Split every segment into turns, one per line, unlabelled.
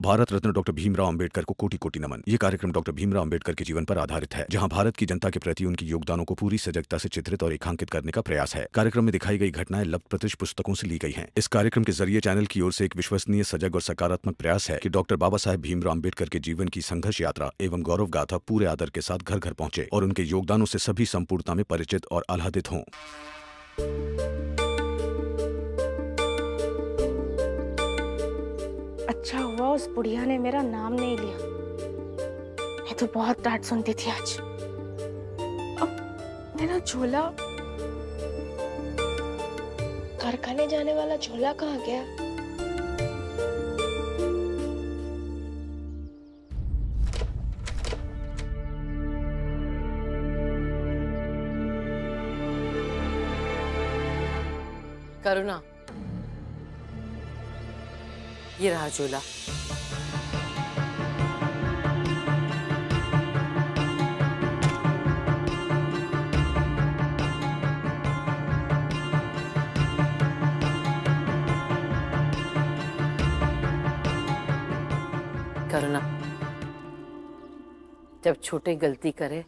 Bharat Ratna doctor Bhimrao Ambedkar को कोटि कोटि नमन। ये कार्यक्रम डॉक्टर भीमराव अंबेडकर के जीवन पर आधारित है, जहां भारत की जनता के प्रति उनके योगदानों को पूरी सजगता से चित्रित और रेखांकित करने का प्रयास है। कार्यक्रम में दिखाई गई घटनाएं लब्ध पुस्तकों से ली गई हैं। इस कार्यक्रम के जरिए चैनल की ओर से एक विश्वसनीय, सजग और सकारात्मक प्रयास है कि डॉक्टर बाबा साहेब भीमराव अंबेडकर के जीवन की संघर्ष यात्रा एवं गौरव गाथा पूरे आदर के साथ घर घर पहुंचे और उनके योगदानों से सभी संपूर्णता में परिचित और आह्लादित हों।
अच्छा हुआ उस बुढ़िया ने मेरा नाम नहीं लिया, मैं तो बहुत डांट सुनती थी आज। अब मेरा झोला, कारखाने जाने वाला झोला कहाँ गया?
करुणा, ये रहा झोला। करुणा, जब छोटे गलती करे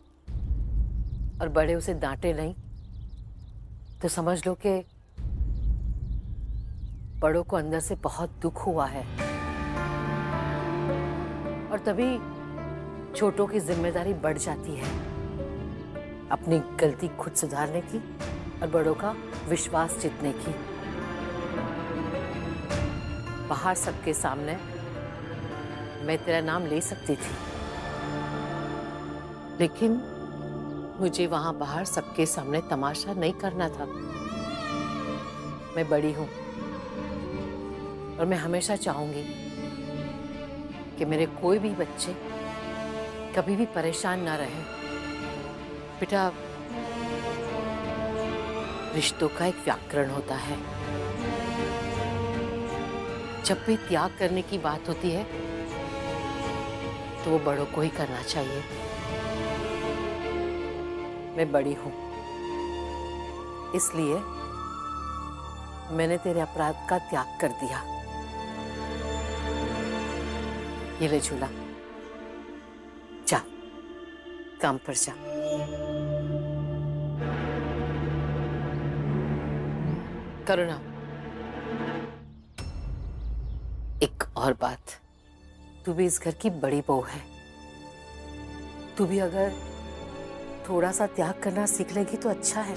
और बड़े उसे डांटे नहीं तो समझ लो कि बड़ों को अंदर से बहुत दुख हुआ है और तभी छोटों की जिम्मेदारी बढ़ जाती है अपनी गलती खुद सुधारने की और बड़ों का विश्वास जीतने की। बाहर सबके सामने मैं तेरा नाम ले सकती थी, लेकिन मुझे वहां बाहर सबके सामने तमाशा नहीं करना था। मैं बड़ी हूं और मैं हमेशा चाहूंगी कि मेरे कोई भी बच्चे कभी भी परेशान ना रहे। बेटा, रिश्तों का एक व्याकरण होता है। जब भी त्याग करने की बात होती है तो वो बड़ों को ही करना चाहिए। मैं बड़ी हूं, इसलिए मैंने तेरे अपराध का त्याग कर दिया। ये ले झूला, जा काम पर जा। करुणा, एक और बात, तू भी इस घर की बड़ी बहू है। तू भी अगर थोड़ा सा त्याग करना सीख लेगी तो अच्छा है,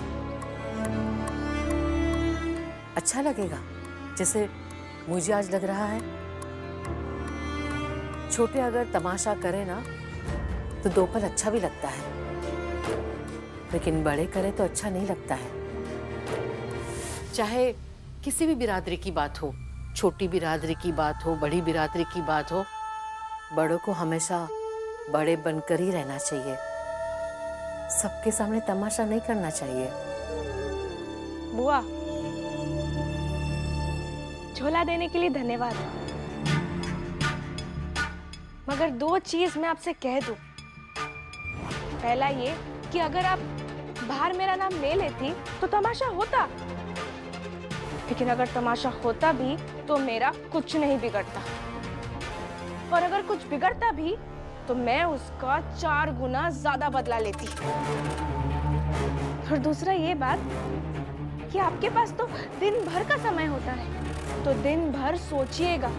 अच्छा लगेगा जैसे मुझे आज लग रहा है। छोटे अगर तमाशा करे ना तो दो पल अच्छा भी लगता है, लेकिन बड़े करे तो अच्छा नहीं लगता है। चाहे किसी भी बिरादरी की बात हो, छोटी बिरादरी की बात हो, बड़ी बिरादरी की बात हो, बड़ों को हमेशा बड़े बनकर ही रहना चाहिए। सबके सामने तमाशा नहीं करना चाहिए।
बुआ, झोला देने के लिए धन्यवाद, मगर दो चीज मैं आपसे कह दूं। पहला ये कि अगर आप बाहर मेरा नाम ले लेती तो तमाशा होता, लेकिन अगर तमाशा होता भी तो मेरा कुछ नहीं बिगड़ता, और अगर कुछ बिगड़ता भी तो मैं उसका 4 गुना ज्यादा बदला लेती। और दूसरा ये बात कि आपके पास तो दिन भर का समय होता है, तो दिन भर सोचिएगा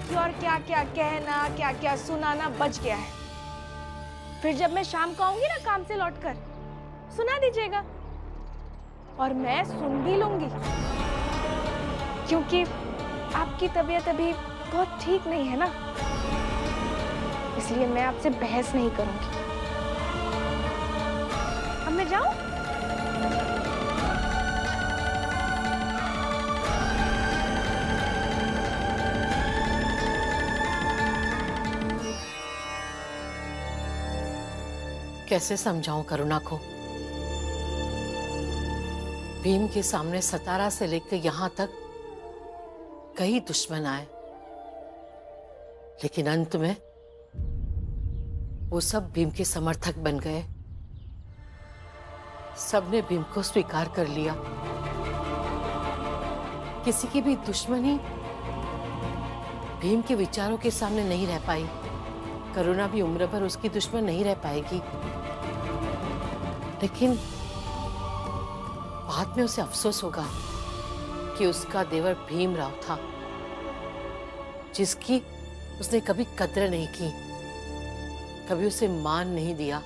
कि और क्या क्या कहना, क्या क्या सुनाना बच गया है। फिर जब मैं शाम को आऊंगी ना काम से लौटकर, सुना दीजिएगा और मैं सुन भी लूंगी, क्योंकि आपकी तबीयत अभी बहुत ठीक नहीं है ना, इसलिए मैं आपसे बहस नहीं करूंगी। अब मैं जाऊं?
कैसे समझाऊं करुणा को? भीम के सामने सतारा से लेकर यहां तक कई दुश्मन आए, लेकिन अंत में वो सब भीम के समर्थक बन गए। सबने भीम को स्वीकार कर लिया। किसी की भी दुश्मनी भीम के विचारों के सामने नहीं रह पाई, करुणा भी उम्र भर उसकी दुश्मन नहीं रह पाएगी। लेकिन बाद में उसे अफसोस होगा कि उसका देवर भीमराव था, जिसकी उसने कभी कद्र नहीं की, कभी उसे मान नहीं दिया।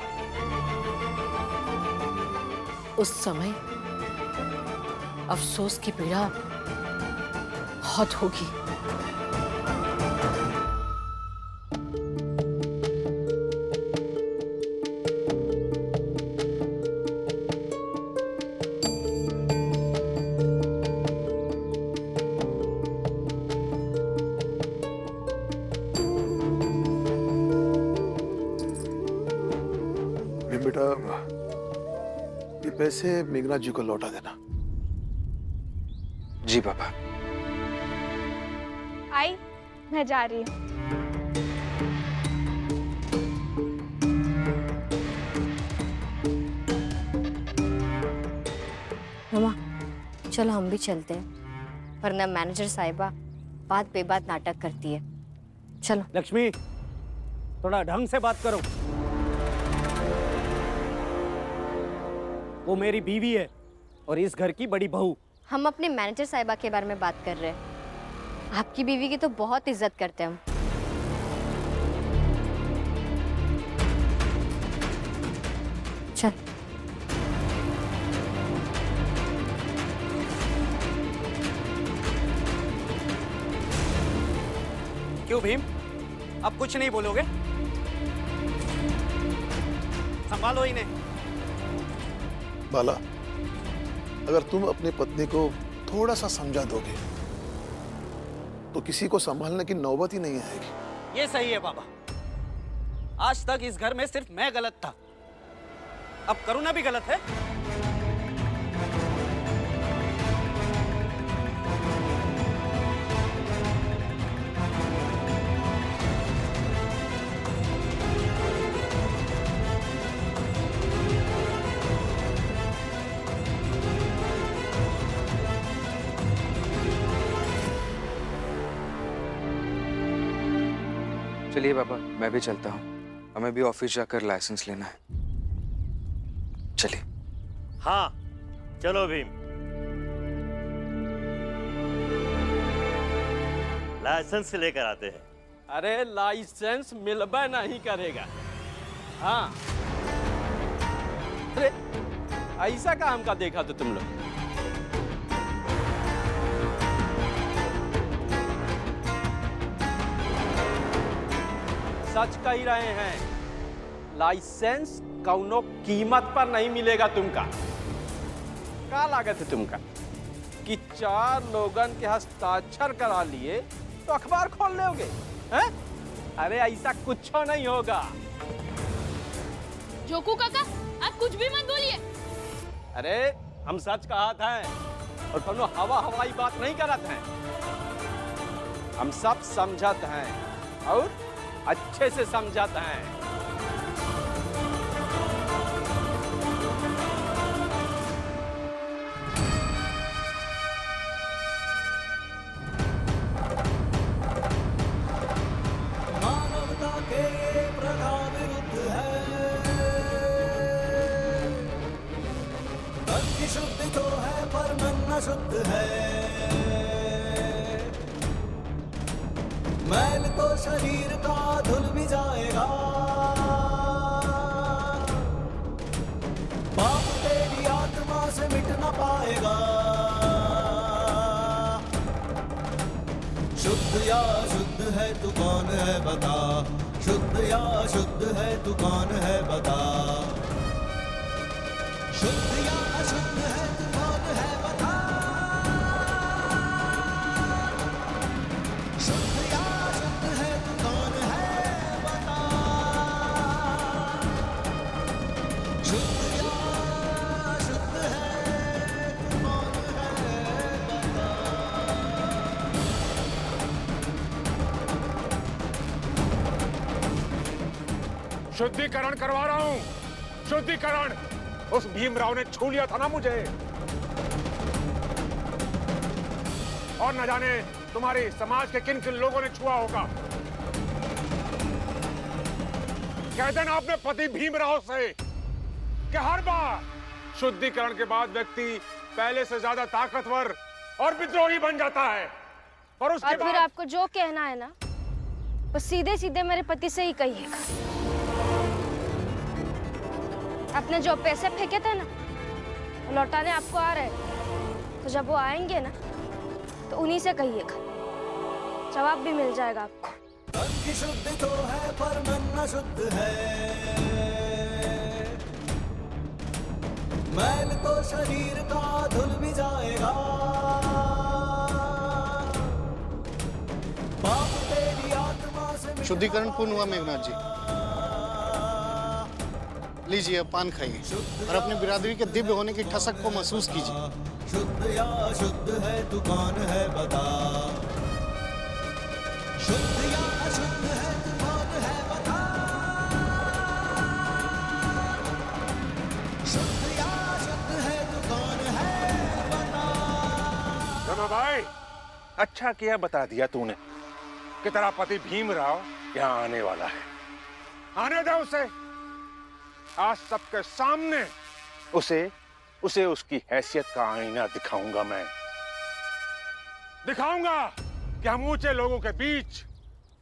उस समय अफसोस की पीड़ा बहुत होगी।
बेटा, ये पैसे मेघनाथ जी को लौटा देना।
जी पापा।
आई, मैं जा रही हूँ।
मम्मा, चलो हम भी चलते हैं, वरना मैनेजर साहिबा बात पे बात नाटक करती है। चलो।
लक्ष्मी, थोड़ा ढंग से बात करो। वो मेरी बीवी है और इस घर की बड़ी बहू।
हम अपने मैनेजर साहिबा के बारे में बात कर रहे हैं। आपकी बीवी की तो बहुत इज्जत करते हैं हम। चल।
क्यों भीम, अब कुछ नहीं बोलोगे? संभालो इन्हें।
बाला, अगर तुम अपनी पत्नी को थोड़ा सा समझा दोगे तो किसी को संभालने की नौबत ही नहीं आएगी।
ये सही है बाबा। आज तक इस घर में सिर्फ मैं गलत था, अब करुणा भी गलत है।
चलिए पापा, मैं भी चलता हूँ, हमें भी ऑफिस जाकर लाइसेंस लेना है। चलिए।
हाँ चलो भीम, लाइसेंस लेकर आते हैं।
अरे लाइसेंस मिलबा नहीं करेगा। हाँ, अरे ऐसा काम का देखा तो तुम लोग। सच कह रहे हैं, लाइसेंस कौनो कीमत पर नहीं मिलेगा तुमका। क्या लागत है तुमका कि 4 लोगन के हस्ताक्षर करा लिए तो अखबार खोल लोगे हैं? अरे ऐसा कुछ नहीं होगा।
जोकू काका, आप कुछ भी मत बोलिए।
अरे हम सच कहा था और कोनो हवाई बात नहीं करत हैं। हम सब समझत हैं और अच्छे से समझाते हैं।
मानवता के प्रथा विरुद्ध है, तन की शुद्धि तो है पर मन न शुद्ध है। मैल तो शरीर का धुल भी जाएगा, पाप तेरी आत्मा से मिट न पाएगा। शुद्ध या शुद्ध है तू कौन है बता, शुद्ध या शुद्ध है तू कौन है बता। शुद्ध या अशुद्ध है तू कौन है बता। शुद्ध या अशुद्ध है तू कौन है बता। शुद्ध या अशुद्ध है तू कौन है बता।
शुद्धिकरण करवा रहा हूँ, शुद्धिकरण। उस भीमराव ने छू लिया था ना मुझे, और न जाने तुम्हारे समाज के किन किन लोगों ने छुआ होगा। कह देना अपने पति भीमराव से कि हर बार शुद्धिकरण के बाद व्यक्ति पहले से ज्यादा ताकतवर और विद्रोही बन जाता है। और उसके
फिर आपको जो कहना है ना वो सीधे सीधे मेरे पति से ही कहिएगा। आपने जो पैसे फेंके थे ना वो लौटाने आपको आ रहे हैं, तो जब वो आएंगे ना तो उन्हीं से कहिएगा, जवाब भी मिल जाएगा आपको।
तन की शुद्धि तो है पर मन न शुद्ध है, मैल तो शरीर का धुल भी जाएगा, पाप तेरी आत्मा से।
शुद्धिकरण पूर्ण हुआ मेघनाथ जी। लीजिए अब पान खाइए और अपनी बिरादरी के दिव्य होने की ठसक को महसूस कीजिए।
शुद्ध या अशुद्ध है तू कौन है बता, शुद्ध या अशुद्ध है तू कौन है बता, शुद्ध या अशुद्ध है तू कौन है बता।
रमा भाई, अच्छा किया बता दिया तूने कि तेरा पति भीमराव यहाँ आने वाला है। आने दे उसे। आज सबके सामने उसे उसकी हैसियत का आईना दिखाऊंगा मैं। दिखाऊंगा कि हम ऊंचे लोगों के बीच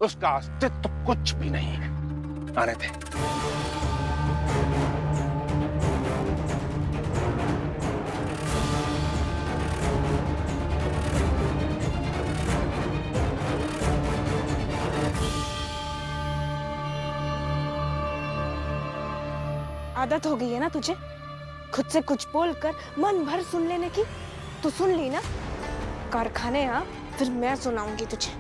उसका अस्तित्व कुछ भी नहीं है। आने दे।
आदत हो गई है ना तुझे खुद से कुछ बोलकर मन भर सुन लेने की। तो सुन ली ना, कारखाने आ फिर मैं सुनाऊंगी तुझे।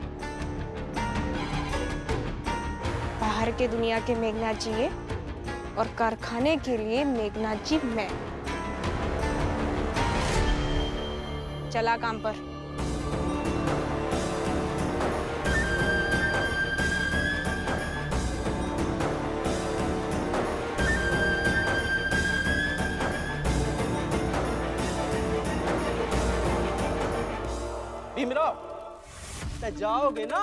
बाहर के दुनिया के मेघनाथ जी ये और कारखाने के लिए मेघनाथ जी मैं। चला काम पर।
भीमराव, जाओगे ना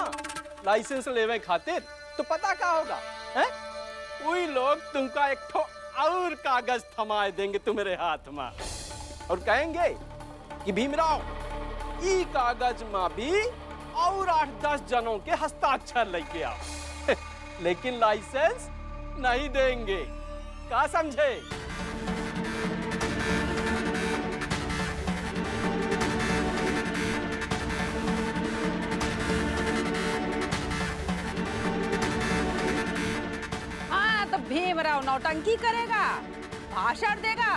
लाइसेंस लेवे खातिर तो पता क्या होगा है? वही लोग तुमका एक ठो और कागज थमाए देंगे तुम्हारे हाथ में और कहेंगे कि भीमराव ई कागज में भी और 8-10 जनों के हस्ताक्षर लेके आओ। लेकिन लाइसेंस नहीं देंगे। क्या समझे?
भीमराव नौटंकी करेगा, भाषण देगा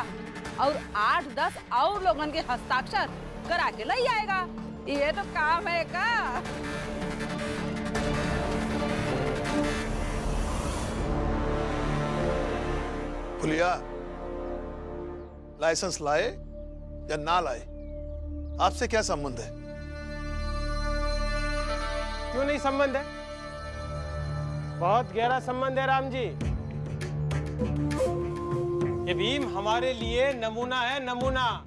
और 8-10 और लोगन के हस्ताक्षर करा के ले आएगा। ये तो काम है का।
फुलिया, लाइसेंस लाए या ना लाए, आपसे क्या संबंध है?
क्यों नहीं संबंध है? बहुत गहरा संबंध है राम जी। ये भीम हमारे लिए नमूना है, नमूना,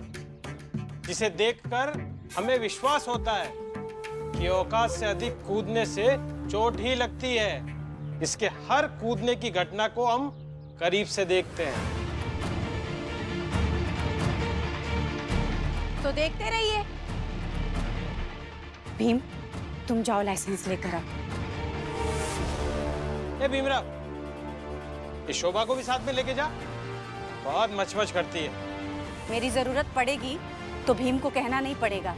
जिसे देखकर हमें विश्वास होता है कि औकात से अधिक कूदने से चोट ही लगती है। इसके हर कूदने की घटना को हम करीब से देखते हैं।
तो देखते रहिए। भीम, तुम जाओ लाइसेंस लेकर आओ।
ए भीमराव, इस शोभा को भी साथ में लेके जा, बहुत मचमच करती है।
मेरी जरूरत पड़ेगी तो भीम को कहना नहीं पड़ेगा,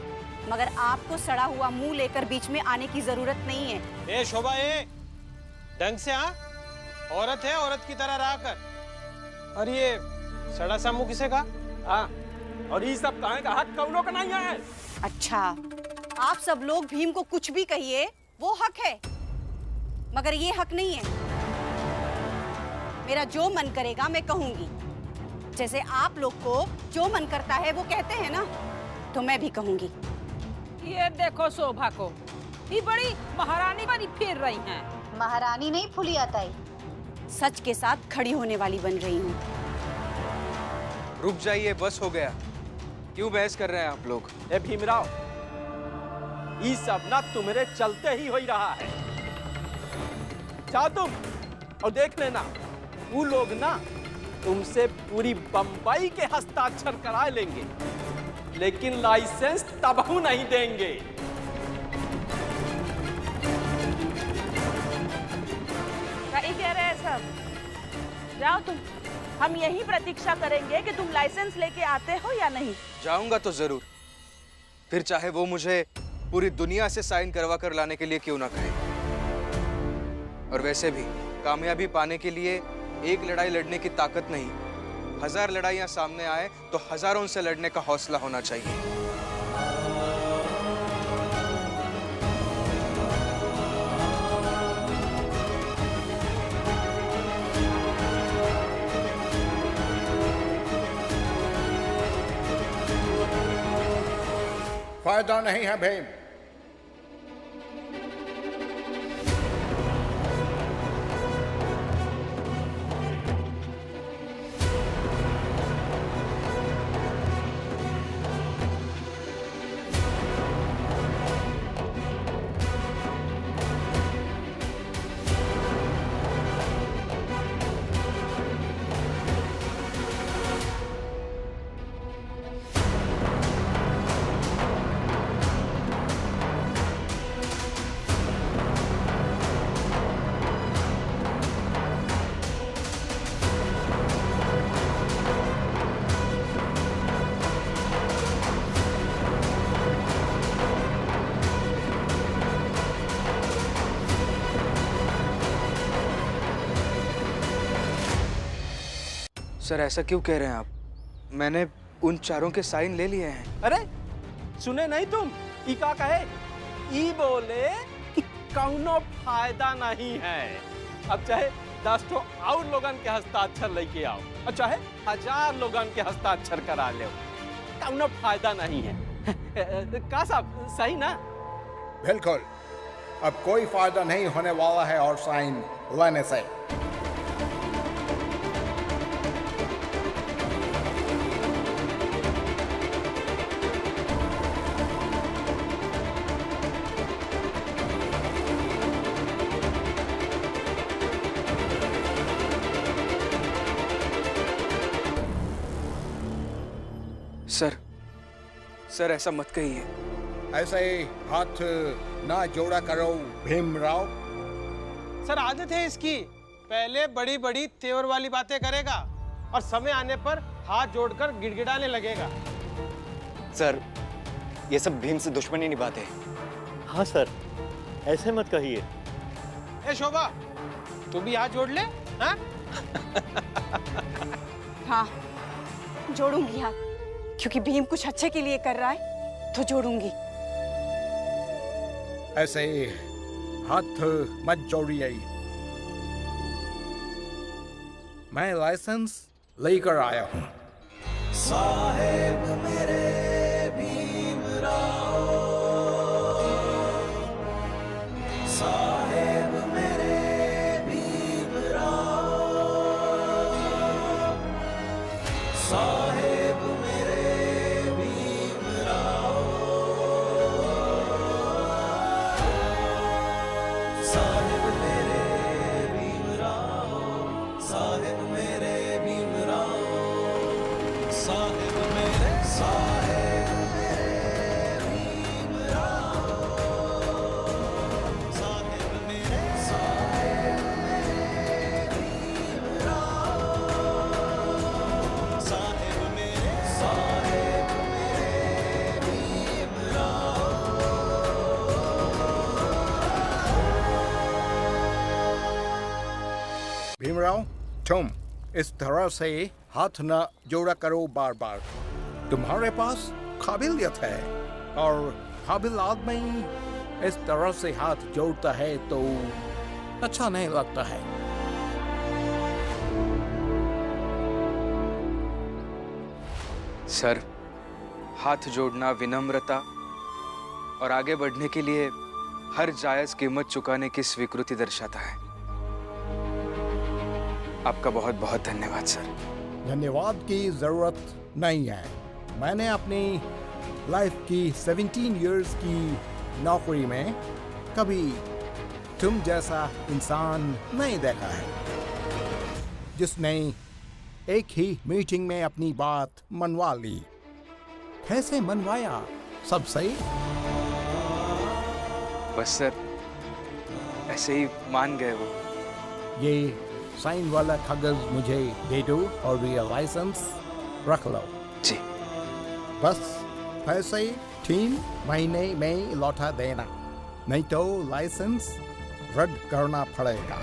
मगर आपको सड़ा हुआ मुंह लेकर बीच में आने की जरूरत नहीं है।
ए शोभा, ए ढंग से। हाँ, औरत है, औरत की तरह रहा कर। और ये सड़ा सा मुंह किसे का?
हाँ, और ये सब कहाँ का हक कौनों का नहीं है।
अच्छा, आप सब लोग भीम को कुछ भी कहिए, वो हक है, मगर ये हक नहीं है। मेरा जो मन करेगा मैं कहूंगी। जैसे आप लोग को जो मन करता है वो कहते हैं ना, तो मैं भी कहूंगी। ये देखो शोभा को, ये बड़ी महारानी बनी फिर रही हैं।
महारानी नहीं फुलिया ताई,
सच के साथ खड़ी होने वाली बन रही हूँ।
रुक जाइए, बस हो गया। क्यों बहस कर रहे हैं आप लोग?
ए भीमराव,
ये सब ना तुम्हारे चलते ही हो रहा है। जाओ तुम और देख लेना, वो लोग ना तुमसे पूरी बंबई के हस्ताक्षर करा लेंगे, लेकिन लाइसेंस तबहू नहीं देंगे।
सही कह रहे हैं सब। जाओ तुम, हम यही प्रतीक्षा करेंगे कि तुम लाइसेंस लेके आते हो या नहीं।
जाऊंगा तो जरूर, फिर चाहे वो मुझे पूरी दुनिया से साइन करवा कर लाने के लिए क्यों ना कहे। और वैसे भी कामयाबी पाने के लिए एक लड़ाई लड़ने की ताकत नहीं, 1000 लड़ाइयां सामने आए तो हजारों से लड़ने का हौसला होना चाहिए।
फायदा नहीं है भीम।
सर ऐसा क्यों कह रहे हैं आप? मैंने उन चारों के साइन ले लिए हैं।
अरे सुने नहीं तुम? ई का कहे? ई बोले कि कौनो फायदा नहीं है। अब चाहे 10 तो और लोगन के हस्ताक्षर लेके आओ और चाहे 1000 लोगन के हस्ताक्षर करा ले, कौनो फायदा नहीं है। का साहब सही ना?
बिल्कुल, अब कोई फायदा नहीं होने वाला है और साइन लेने से।
सर ऐसा मत कहिए।
ऐसे हाथ ना जोड़ा करो भीमराव।
सर आदत है इसकी, पहले बड़ी बड़ी तेवर वाली बातें करेगा और समय आने पर हाथ जोड़कर गिड़गिड़ाने लगेगा।
सर ये सब भीम से दुश्मनी निभाते हैं।
हाँ सर, ऐसे मत कहिए।
ए शोभा, तू भी हाथ जोड़ ले। हाँ
हाँ जोड़ूंगी हाथ, क्योंकि भीम कुछ अच्छे के लिए कर रहा है तो जोड़ूंगी।
ऐसे हाथ मत जोड़िए। मैं लाइसेंस लेकर आया हूँ।
साहेब मेरे भीमराव, साहेब मेरे भीमराव, साहेब मेरे भीमराव, साहेब मेरे भीमराव, साहेब मेरे भीमराव, साहेब मेरे, साहेब मेरे भीमराव, साहेब मेरे, साहेब मेरे भीमराव, साहेब मेरे, साहेब मेरे भीमराव।
भीमराव, तुम इस तरह से हाथ न जोड़ा करो बार बार। तुम्हारे पास काबिलियत है और काबिल आदमी इस तरह से हाथ जोड़ता है तो अच्छा नहीं लगता है।
सर, हाथ जोड़ना विनम्रता और आगे बढ़ने के लिए हर जायज कीमत चुकाने की स्वीकृति दर्शाता है। आपका बहुत बहुत धन्यवाद सर।
धन्यवाद की जरूरत नहीं है। मैंने अपनी लाइफ की 17 इयर्स की
नौकरी में कभी तुम जैसा इंसान नहीं देखा है जिसने एक ही मीटिंग में अपनी बात मनवा ली। कैसे मनवाया? सब सही?
बस सर ऐसे ही मान गए वो।
ये साइन वाला कागज मुझे दे दो और ये लाइसेंस रख लो।
जी।
बस पैसे 3 महीने में लौटा देना, नहीं तो लाइसेंस रद्द करना पड़ेगा।